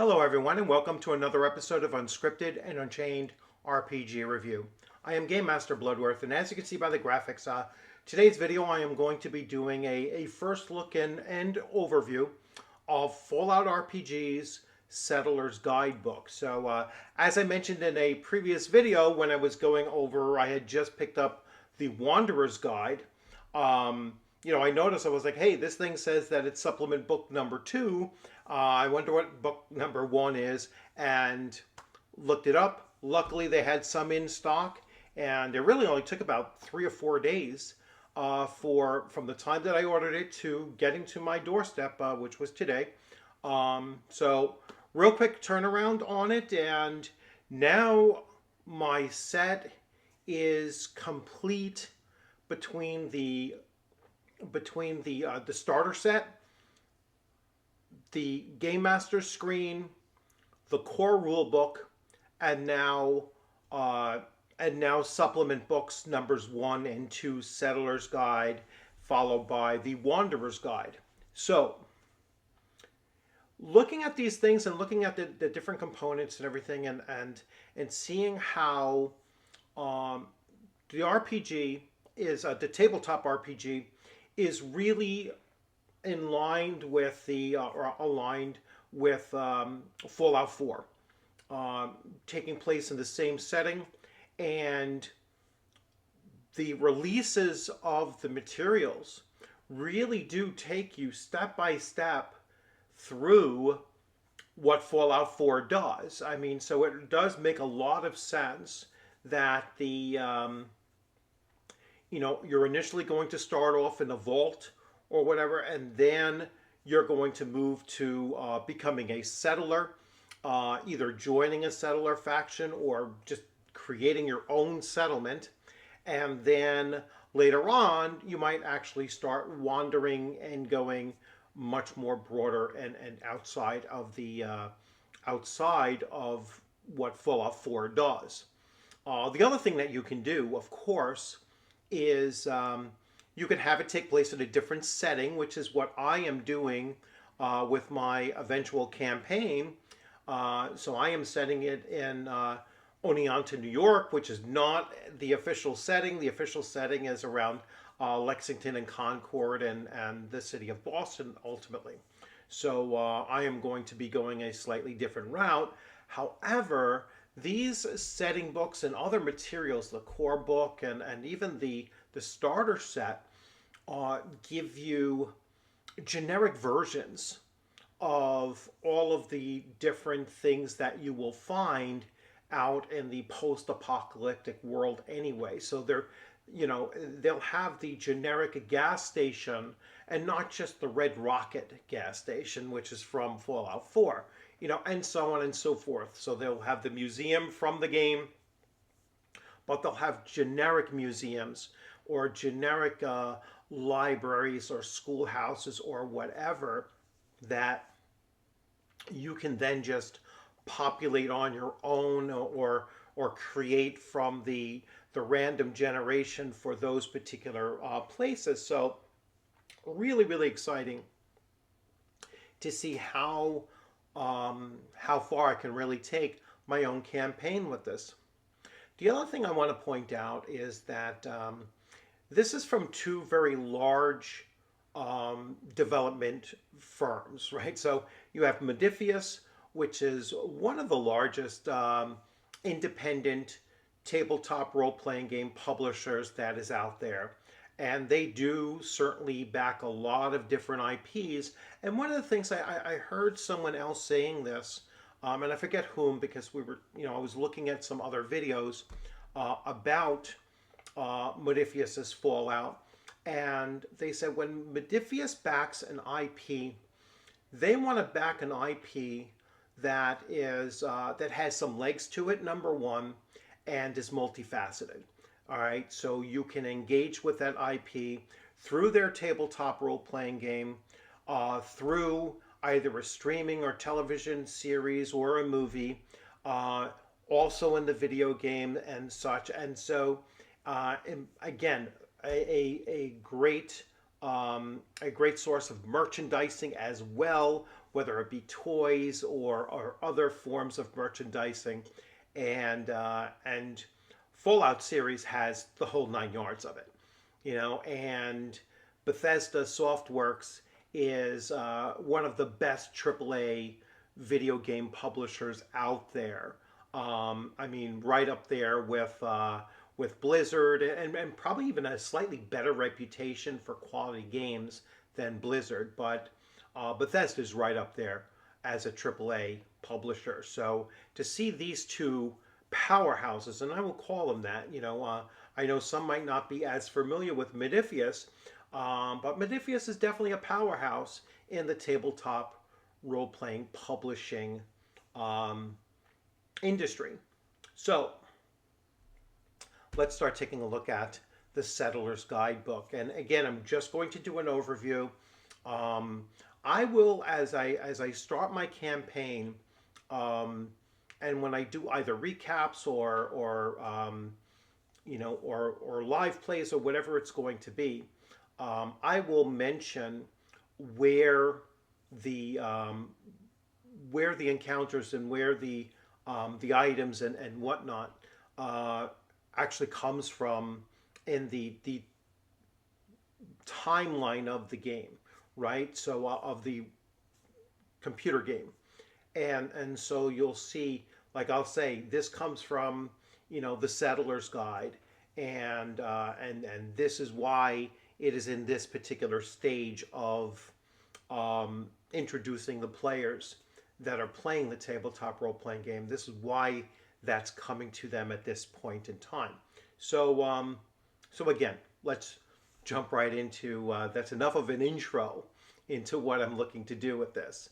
Hello everyone and welcome to another episode of Unscripted and Unchained RPG Review. I am Game Master Bloodworth, and as you can see by the graphics, today's video I am going to be doing a first look and overview of Fallout RPG's Settler's Guidebook. So as I mentioned in a previous video when I was going over, I had just picked up the Wanderer's Guide. I noticed, I was like, hey, this thing says that it's supplement book number 2. I wonder what book number 1 is, and looked it up. Luckily, they had some in stock, and it really only took about 3 or 4 days from the time that I ordered it to getting to my doorstep, which was today. So real quick turnaround on it, and now my set is complete between the starter set, the Game Master screen, the core rule book, and now supplement books numbers 1 and 2, Settler's Guide, followed by the Wanderer's Guide. So looking at these things and looking at the different components and everything, and seeing how the RPG is the tabletop RPG is really aligned with Fallout 4, taking place in the same setting, and the releases of the materials really do take you step by step through what Fallout 4 does. I mean, so it does make a lot of sense that you're initially going to start off in a vault or whatever, and then you're going to move to becoming a settler, either joining a settler faction or just creating your own settlement. And then later on, you might actually start wandering and going much more broader and outside of what Fallout 4 does. The other thing that you can do, of course, is you can have it take place in a different setting, which is what I am doing with my eventual campaign. So I am setting it in Oneonta, New York, which is not the official setting. The official setting is around Lexington and Concord and the city of Boston, ultimately. So I am going to be going a slightly different route. However, these setting books and other materials, the core book and even the starter set, give you generic versions of all of the different things that you will find out in the post-apocalyptic world anyway. So they'll have the generic gas station and not just the Red Rocket gas station, which is from Fallout 4, and so on and so forth. So they'll have the museum from the game, but they'll have generic museums or generic libraries or schoolhouses or whatever that you can then just populate on your own or create from the random generation for those particular places. So really, really exciting to see how far I can really take my own campaign with this. The other thing I want to point out is that this is from 2 very large development firms, right? So you have Modiphius, which is one of the largest independent tabletop role-playing game publishers that is out there. And they do certainly back a lot of different IPs. And one of the things I heard someone else saying this, and I forget whom, because I was looking at some other videos about Modiphius's Fallout, and they said when Modiphius backs an IP, they want to back an IP that has some legs to it, number one, and is multifaceted. All right, so you can engage with that IP through their tabletop role-playing game, through either a streaming or television series or a movie, also in the video game and such. And so, again, a great source of merchandising as well, whether it be toys or other forms of merchandising, and Fallout series has the whole 9 yards of it, and Bethesda Softworks is one of the best AAA video game publishers out there. I mean, right up there with Blizzard, and probably even a slightly better reputation for quality games than Blizzard. But Bethesda's right up there as a AAA publisher. So to see these two powerhouses, and I will call them that, I know some might not be as familiar with Modiphius, but Modiphius is definitely a powerhouse in the tabletop role-playing publishing industry. So let's start taking a look at the Settler's Guidebook. And again, I'm just going to do an overview. I will, as I start my campaign, and when I do either recaps or live plays or whatever it's going to be, I will mention where the encounters and where the items and whatnot actually comes from in the timeline of the game, right? So of the computer game, and so you'll see, like I'll say, this comes from the Settler's Guide, and this is why it is in this particular stage of introducing the players that are playing the tabletop role-playing game. This is why that's coming to them at this point in time. So again, let's jump right into, that's enough of an intro into what I'm looking to do with this.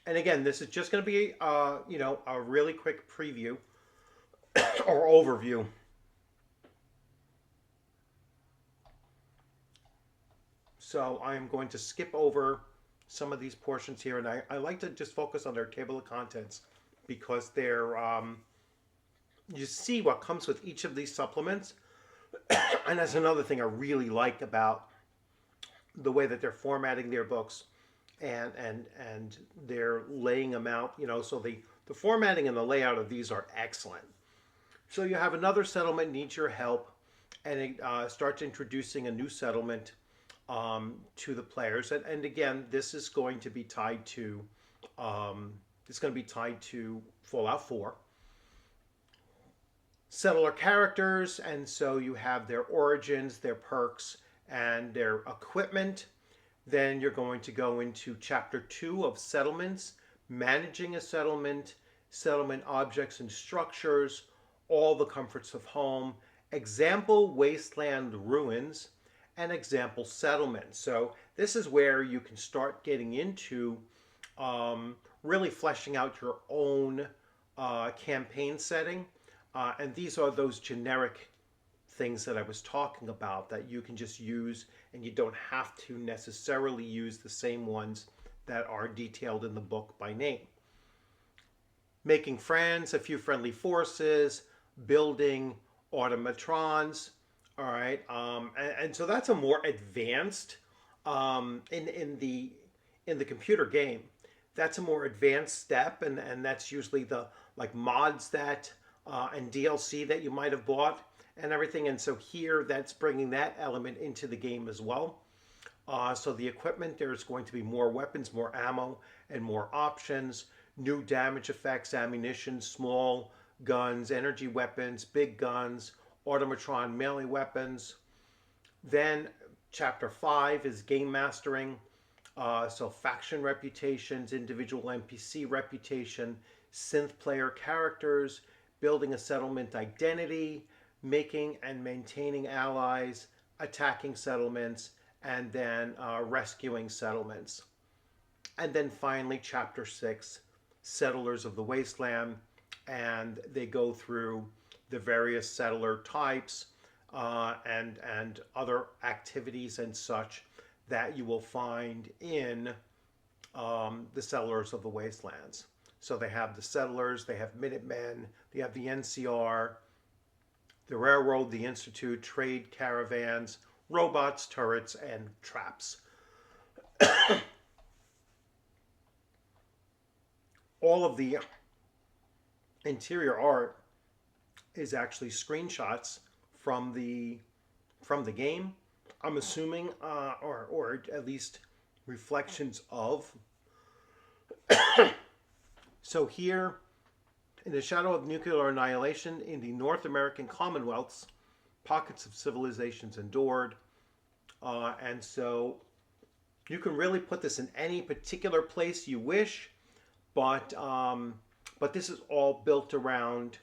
And again, this is just going to be, a really quick preview or overview. So I am going to skip over some of these portions here, and I like to just focus on their table of contents because they're, you see what comes with each of these supplements. And that's another thing I really like about the way that they're formatting their books and they're laying them out, so the formatting and the layout of these are excellent. So you have another settlement needs your help, and it starts introducing a new settlement to the players, and again, this is going to be tied to Fallout 4. Settler characters, and so you have their origins, their perks, and their equipment. Then you're going to go into Chapter 2 of Settlements, managing a settlement, settlement objects and structures, all the comforts of home, example wasteland ruins, and example settlements. So this is where you can start getting into really fleshing out your own campaign setting. And these are those generic things that I was talking about that you can just use, and you don't have to necessarily use the same ones that are detailed in the book by name. Making friends, a few friendly forces, building automatrons. All right, and so that's a more advanced in the computer game. That's a more advanced step, and that's usually the mods that and DLC that you might have bought and everything. And so here, that's bringing that element into the game as well. So the equipment, there's going to be more weapons, more ammo, and more options. New damage effects, ammunition, small guns, energy weapons, big guns, automatron melee weapons. Then Chapter 5 is game mastering. So faction reputations, individual NPC reputation, synth player characters, building a settlement identity, making and maintaining allies, attacking settlements, and then rescuing settlements. And then finally, Chapter 6, Settlers of the Wasteland, and they go through the various settler types and other activities and such that you will find in the Settlers of the Wastelands. So they have the settlers, they have Minutemen, they have the NCR, the Railroad, the Institute, trade caravans, robots, turrets, and traps. all of the interior art is actually screenshots from the game. I'm assuming, or at least reflections of. So here, in the shadow of nuclear annihilation in the North American Commonwealths, pockets of civilizations endured, and so you can really put this in any particular place you wish, but this is all built around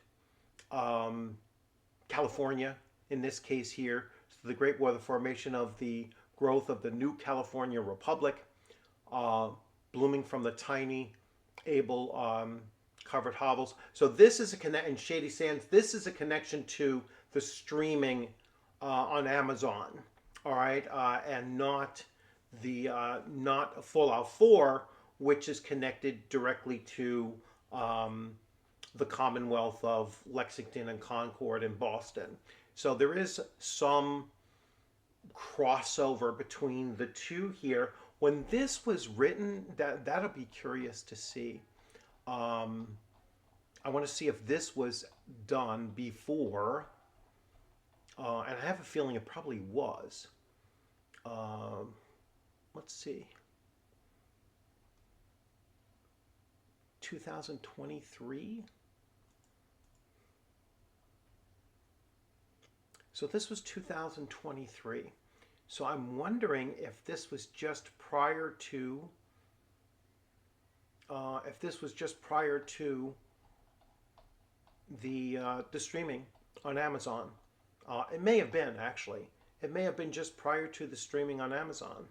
California, in this case here. So the Great War, the formation of the growth of the new California Republic, blooming from the tiny, able covered hovels. So this is a connection, Shady Sands, this is a connection to the streaming on Amazon, all right, and not Fallout 4, which is connected directly to the Commonwealth of Lexington and Concord and Boston. So there is some crossover between the two here. When this was written, that'll be curious to see. I want to see if this was done before, and I have a feeling it probably was. Let's see. 2023? So this was 2023. So I'm wondering if this was just prior to the streaming on Amazon. It may have been, actually. It may have been just prior to the streaming on Amazon.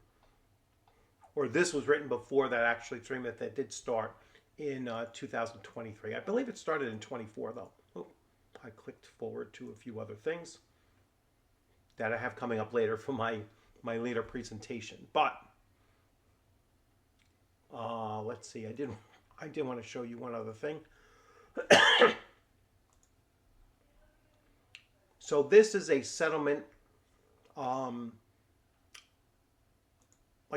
Or this was written before that actually streaming, that did start in 2023. I believe it started in 24 though. Oh, I clicked forward to a few other things that I have coming up later for my later presentation. But let's see, I did want to show you one other thing. So this is a settlement, like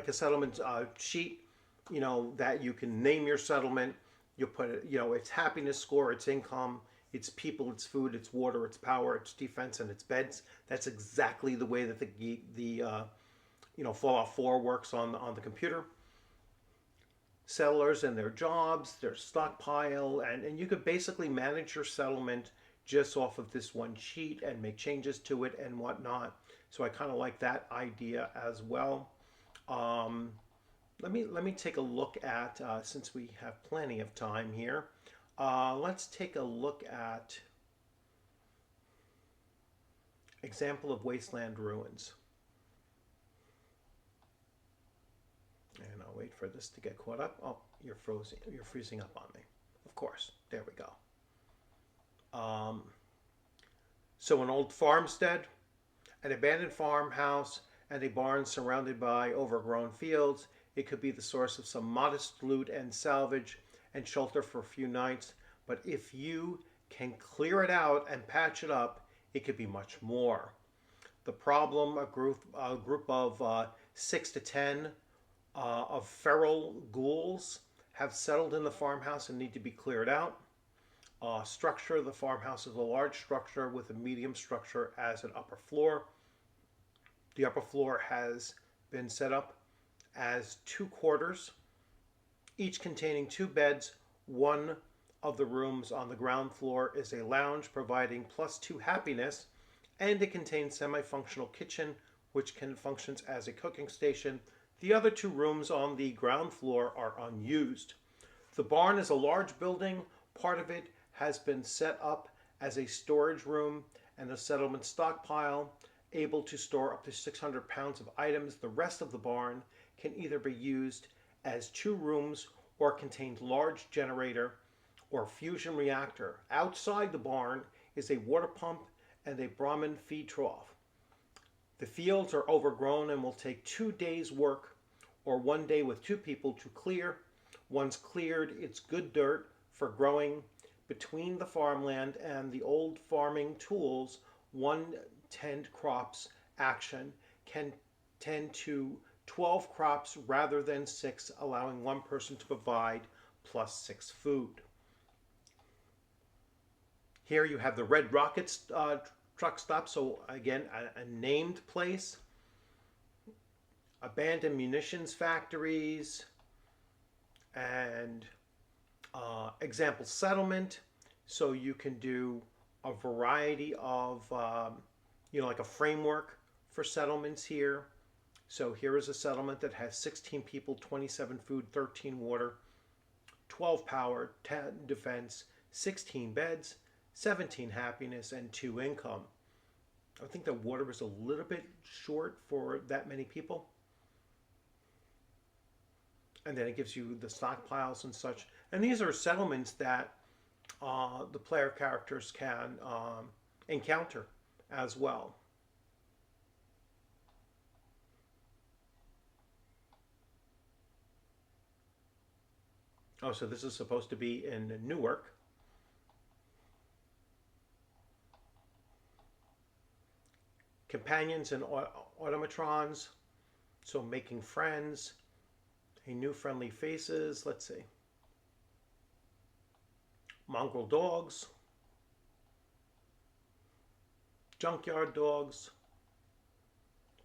a settlement sheet, that you can name your settlement. You put it, its happiness score, its income, its people, its food, its water, its power, its defense, and its beds. That's exactly the way that the Fallout 4 works on the computer. Settlers and their jobs, their stockpile, and you could basically manage your settlement just off of this one sheet and make changes to it and whatnot. So I kind of like that idea as well. Let me take a look at, since we have plenty of time here, let's take a look at example of wasteland ruins. And I'll wait for this to get caught up. Oh, you're frozen. You're freezing up on me. Of course. There we go. So an old farmstead, an abandoned farmhouse, and a barn surrounded by overgrown fields. It could be the source of some modest loot and salvage and shelter for a few nights. But if you can clear it out and patch it up, it could be much more. The problem, a group of 6 to 10 of feral ghouls have settled in the farmhouse and need to be cleared out. Structure, the farmhouse is a large structure with a medium structure as an upper floor. The upper floor has been set up as 2 quarters, each containing 2 beds. One of the rooms on the ground floor is a lounge providing +2 happiness, and it contains semi-functional kitchen which functions as a cooking station. The other 2 rooms on the ground floor are unused. The barn is a large building. Part of it has been set up as a storage room and a settlement stockpile, able to store up to 600 pounds of items. The rest of the barn can either be used as 2 rooms or contain large generator or fusion reactor. Outside the barn is a water pump and a Brahmin feed trough. The fields are overgrown and will take 2 days work or 1 day with 2 people to clear. Once cleared, it's good dirt for growing. Between the farmland and the old farming tools, 1 tend crops action can tend to 12 crops rather than 6, allowing 1 person to provide plus 6 food. Here you have the Red Rockets truck stop. So again, a named place. Abandoned munitions factories, and example settlement. So you can do a variety of, like a framework for settlements here. So here is a settlement that has 16 people, 27 food, 13 water, 12 power, 10 defense, 16 beds, 17 happiness, and 2 income. I think the water is a little bit short for that many people. And then it gives you the stockpiles and such. And these are settlements that the player characters can encounter as well. Oh, so this is supposed to be in Newark. Companions and automatrons. So making friends. A new friendly faces. Let's see. Mongrel dogs. Junkyard dogs.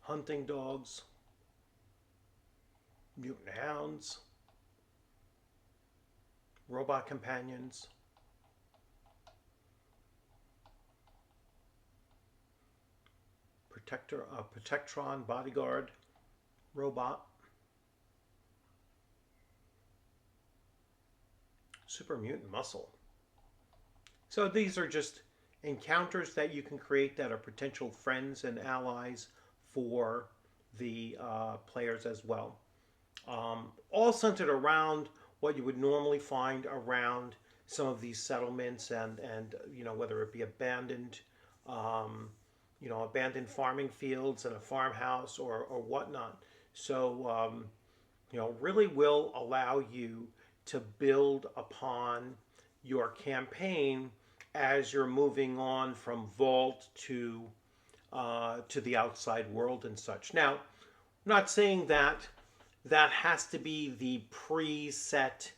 Hunting dogs. Mutant hounds. Robot companions. Protectron bodyguard robot. Super mutant muscle. So these are just encounters that you can create that are potential friends and allies for the players as well. All centered around what you would normally find around some of these settlements, and whether it be abandoned abandoned farming fields and a farmhouse or whatnot. So really will allow you to build upon your campaign as you're moving on from Vault to the outside world and such. Now, I'm not saying that has to be the preset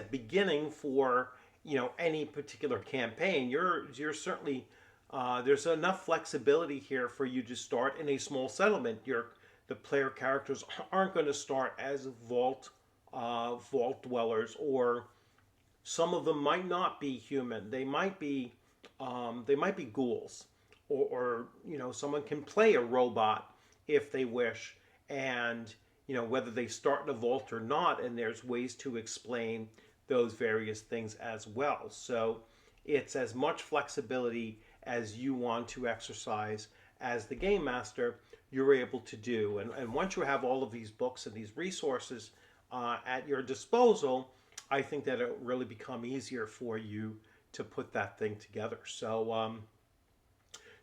beginning for any particular campaign. You're certainly there's enough flexibility here for you to start in a small settlement. The player characters aren't going to start as vault dwellers, or some of them might not be human. They might be ghouls, or someone can play a robot if they wish, and whether they start in a vault or not. And there's ways to explain those various things as well. So it's as much flexibility as you want to exercise as the game master, you're able to do. And once you have all of these books and these resources at your disposal, I think that it'll really become easier for you to put that thing together. So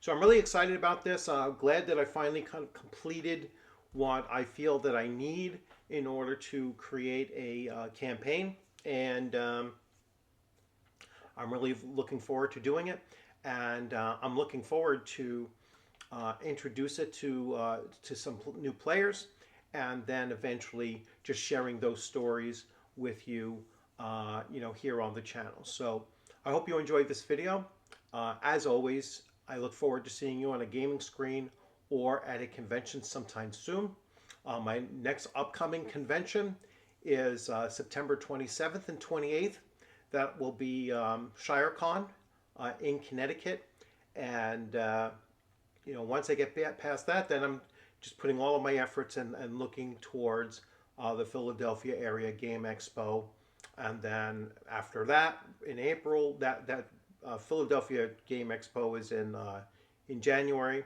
so I'm really excited about this. Glad that I finally kind of completed what I feel that I need in order to create a campaign. And I'm really looking forward to doing it. And I'm looking forward to introduce it to some new players, and then eventually just sharing those stories with you, here on the channel. So I hope you enjoyed this video. As always, I look forward to seeing you on a gaming screen or at a convention sometime soon. My next upcoming convention is September 27th and 28th. That will be ShireCon in Connecticut. And once I get past that, then I'm just putting all of my efforts and looking towards the Philadelphia Area Game Expo. And then after that, in April, that Philadelphia Game Expo is in January.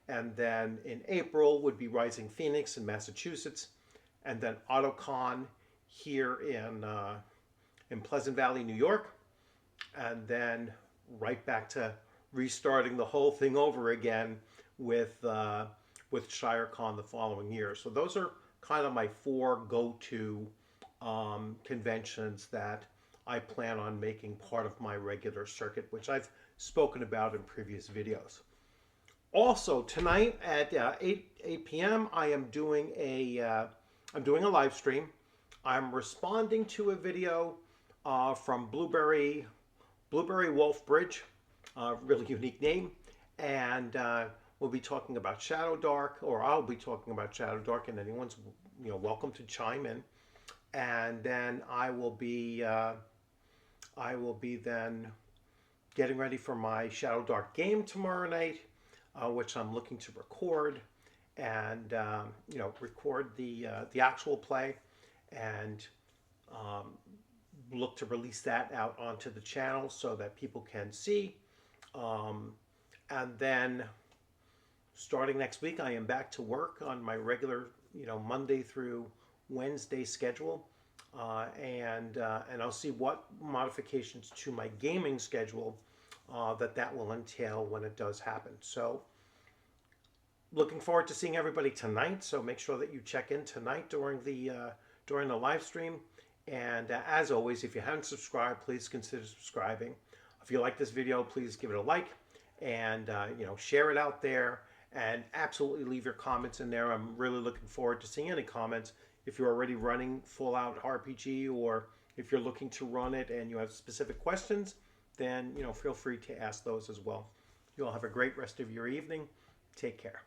And then in April would be Rising Phoenix in Massachusetts. And then AutoCon here in Pleasant Valley, New York. And then right back to restarting the whole thing over again with ShireCon the following year. So those are kind of my 4 go-to conventions that I plan on making part of my regular circuit, which I've spoken about in previous videos. Also tonight at 8 p.m. I am doing a live stream I'm responding to a video from Blueberry Wolf Bridge, really unique name, and we'll be talking about Shadow Dark, or I'll be talking about Shadow Dark, and anyone's welcome to chime in. And then I will be then getting ready for my Shadow Dark game tomorrow night, which I'm looking to record, and record the actual play, and look to release that out onto the channel so that people can see. And then starting next week, I am back to work on my regular, Monday through Wednesday schedule, and I'll see what modifications to my gaming schedule that will entail when it does happen. So, looking forward to seeing everybody tonight. So make sure that you check in tonight during the live stream. And as always, if you haven't subscribed, please consider subscribing. If you like this video, please give it a like, and share it out there, and absolutely leave your comments in there. I'm really looking forward to seeing any comments. If you're already running full out RPG, or if you're looking to run it and you have specific questions, then feel free to ask those as well. You all have a great rest of your evening. Take care.